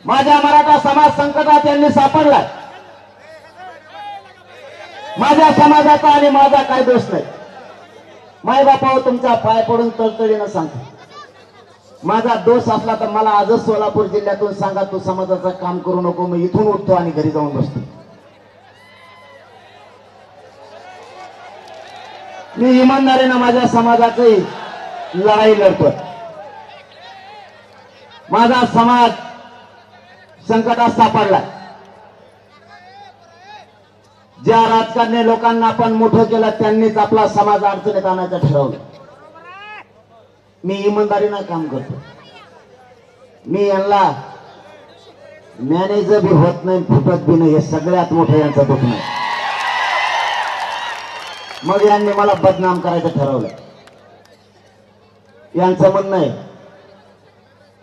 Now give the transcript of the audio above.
माझ्या मराठा समाज संकटात यांनी सापडलाय. माझ्या समाजाचा आणि माझा काय दोष नाही. माय बापावर तुमच्या पाय पडून तळतळीनं सांगतो, माझा दोष असला तर मला आजच सोलापूर जिल्ह्यातून सांगा, तू समाजाचं काम करू नको, मी इथून उठतो आणि घरी जाऊन बसतो. मी इमानदारीनं माझ्या समाजाची लढाई लढतो. माझा समाज संकटात सापडला. ज्या राजकारणी लोकांना आपण मोठं केलं त्यांनीच आपला समाज अडचणीत आणायचं ठरवलं. मी इमानदारीनं काम करतो. मी यांना मॅनेजर बी होत नाही, फुटत बी नाही, हे सगळ्यात मोठं यांचं दुःख नाही. मग यांनी मला बदनाम करायचं ठरवलं. यांचं म्हणणं आहे